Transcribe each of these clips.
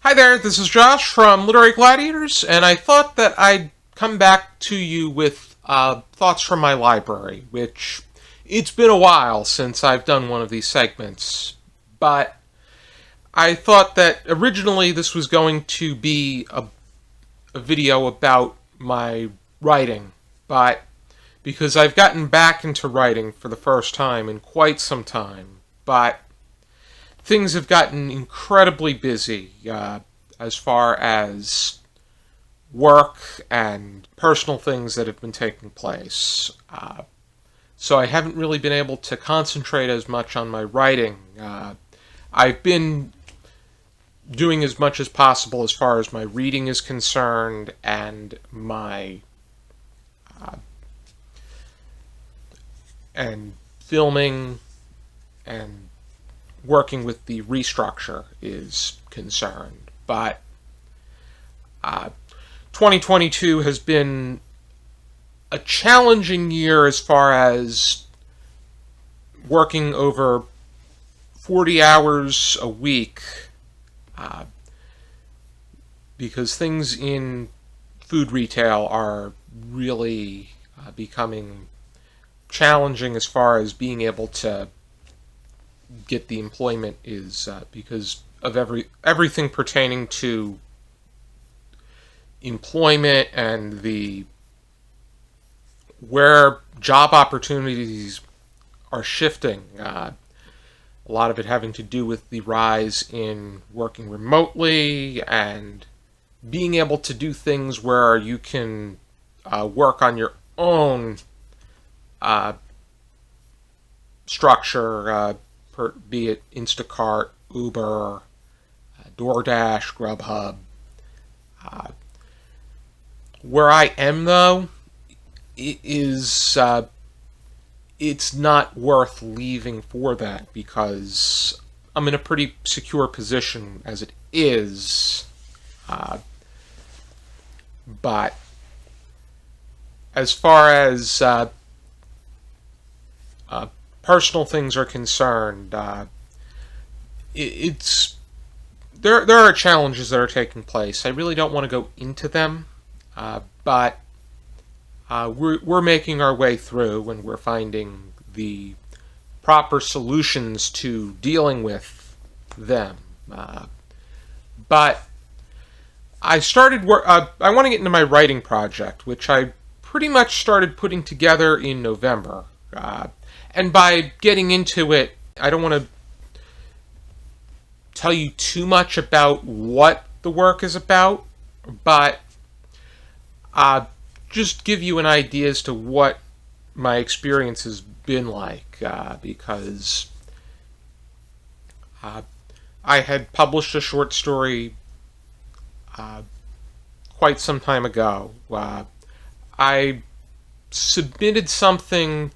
Hi there, this is Josh from Literary Gladiators, and I thought that I'd come back to you with thoughts from my library, which it's been a while since I've done one of these segments, but I thought that originally this was going to be a video about my writing, but because I've gotten back into writing for the first time in quite some time, but things have gotten incredibly busy as far as work and personal things that have been taking place. So I haven't really been able to concentrate as much on my writing. I've been doing as much as possible as far as my reading is concerned and my and filming and working with the restructure is concerned. But 2022 has been a challenging year as far as working over 40 hours a week because things in food retail are really becoming challenging as far as being able to get the employment is because of everything pertaining to employment and the where job opportunities are shifting. A lot of it having to do with the rise in working remotely and being able to do things where you can work on your own structure, be it Instacart, Uber, DoorDash, Grubhub. Where I am, though, it's not worth leaving for that because I'm in a pretty secure position as it is. But as far as personal things are concerned, there are challenges that are taking place. I really don't want to go into them, but we're making our way through, and we're finding the proper solutions to dealing with them. But I started work. I want to get into my writing project, which I pretty much started putting together in November. And by getting into it, I don't want to tell you too much about what the work is about, but just give you an idea as to what my experience has been like, because I had published a short story quite some time ago. I submitted something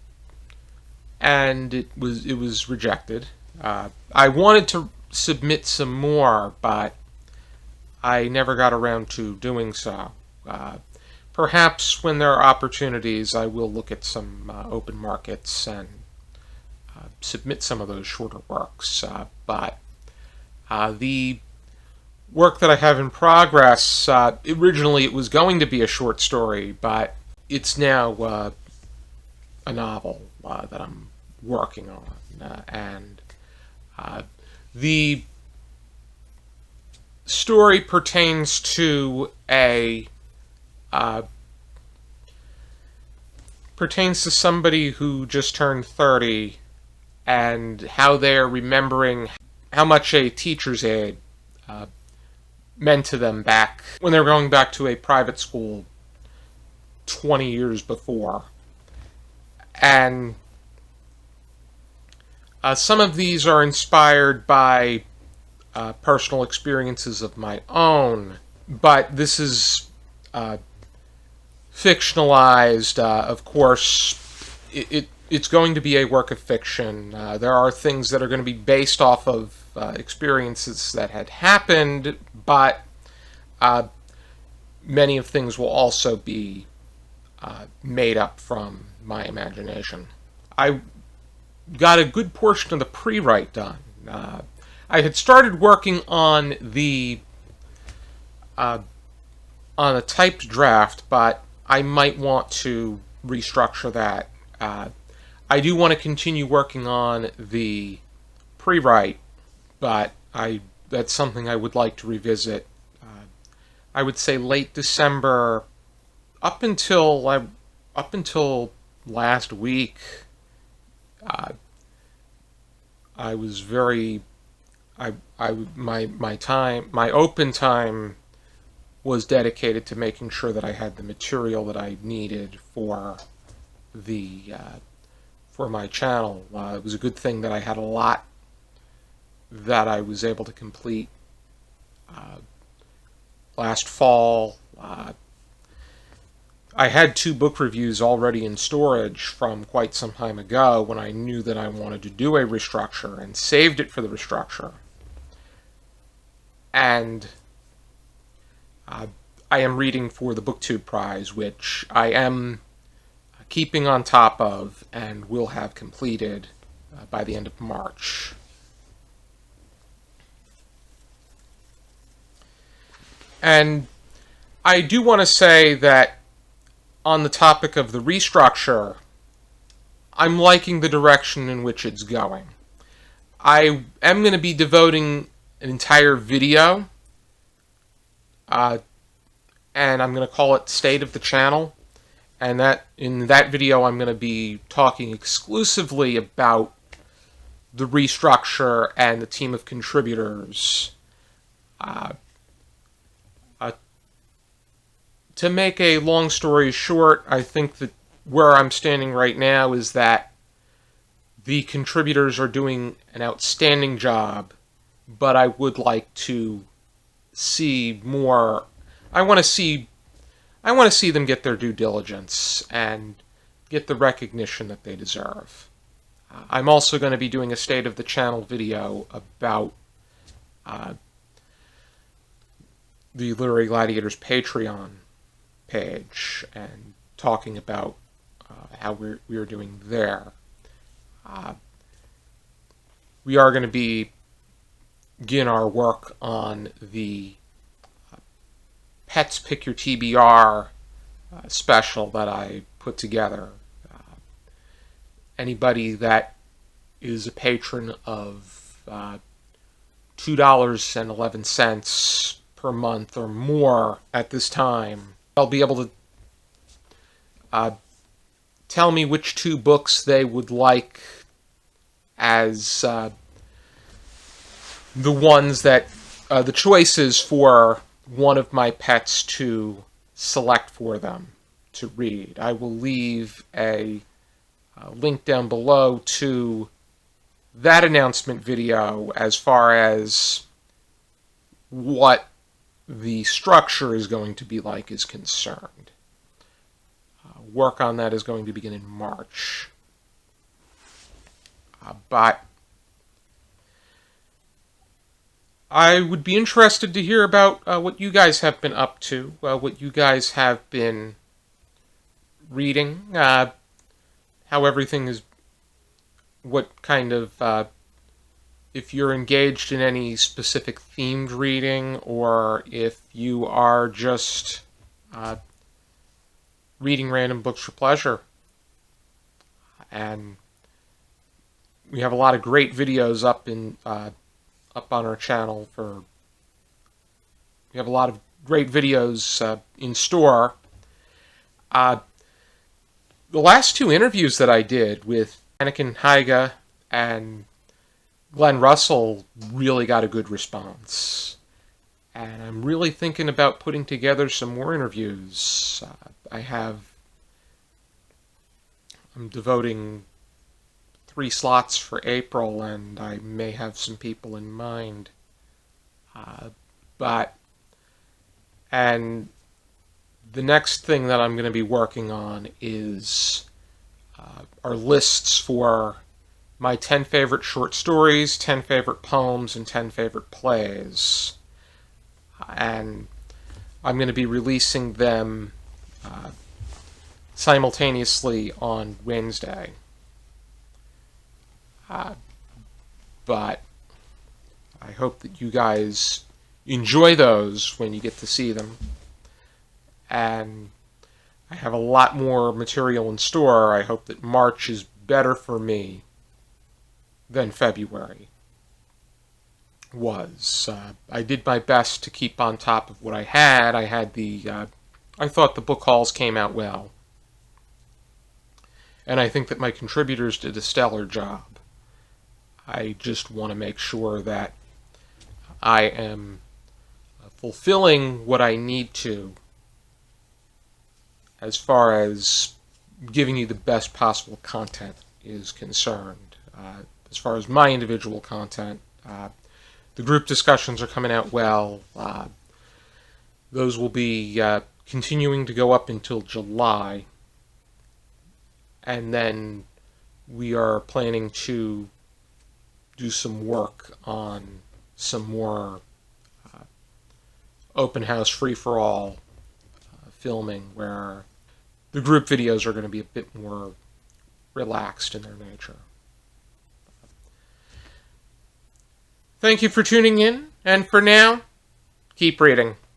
and it was rejected. I wanted to submit some more, but I never got around to doing so. Perhaps when there are opportunities, I will look at some open markets and submit some of those shorter works. But the work that I have in progress, originally it was going to be a short story, but it's now a novel that I'm working on, and the story pertains to somebody who just turned 30 and how they're remembering how much a teacher's aide meant to them back when they were going back to a private school 20 years before. And some of these are inspired by personal experiences of my own, but this is fictionalized. Of course, it's going to be a work of fiction. There are things that are going to be based off of experiences that had happened, but many of things will also be made up from my imagination. I got a good portion of the pre-write done. I had started working on the uh, on a typed draft, but I might want to restructure that. I do want to continue working on the pre-write, but that's something I would like to revisit. I would say late December, up until last week. I was very my open time was dedicated to making sure that I had the material that I needed for the for my channel. It was a good thing that I had a lot that I was able to complete last fall. I had 2 book reviews already in storage from quite some time ago when I knew that I wanted to do a restructure, and saved it for the restructure. And I am reading for the BookTube Prize, which I am keeping on top of and will have completed by the end of March. And I do want to say that on the topic of the restructure, I'm liking the direction in which it's going. I am going to be devoting an entire video, and I'm going to call it State of the Channel. And that in that video, I'm going to be talking exclusively about the restructure and the team of contributors. To make a long story short, I think that where I'm standing right now is that the contributors are doing an outstanding job, but I would like to see more. I want to see them get their due diligence and get the recognition that they deserve. I'm also going to be doing a State of the Channel video about the Literary Gladiators Patreon page and talking about how we're doing there. We are going to begin our work on the Pets Pick Your TBR special that I put together. Anybody that is a patron of $2.11 per month or more at this time, they'll be able to tell me which 2 books they would like as the ones that the choices for one of my pets to select for them to read. I will leave a link down below to that announcement video as far as what the structure is going to be like is concerned. Work on that is going to begin in March. But I would be interested to hear about what you guys have been up to, what you guys have been reading, how everything is, what kind of, if you're engaged in any specific themed reading, or if you are just reading random books for pleasure. And we have a lot of great videos up on our channel we have a lot of great videos in store. The last 2 interviews that I did with Anniken Heiga and Glenn Russell really got a good response. And I'm really thinking about putting together some more interviews. I'm devoting 3 slots for April, and I may have some people in mind. And the next thing that I'm going to be working on is our lists for my 10 favorite short stories, 10 favorite poems, and 10 favorite plays. And I'm going to be releasing them simultaneously on Wednesday. But I hope that you guys enjoy those when you get to see them. And I have a lot more material in store. I hope that March is better for me than February was. I did my best to keep on top of what I had. I thought the book hauls came out well. And I think that my contributors did a stellar job. I just want to make sure that I am fulfilling what I need to as far as giving you the best possible content is concerned. As far as my individual content, the group discussions are coming out well. Those will be continuing to go up until July. And then we are planning to do some work on some more open house free-for-all filming where the group videos are going to be a bit more relaxed in their nature. Thank you for tuning in, and for now, keep reading.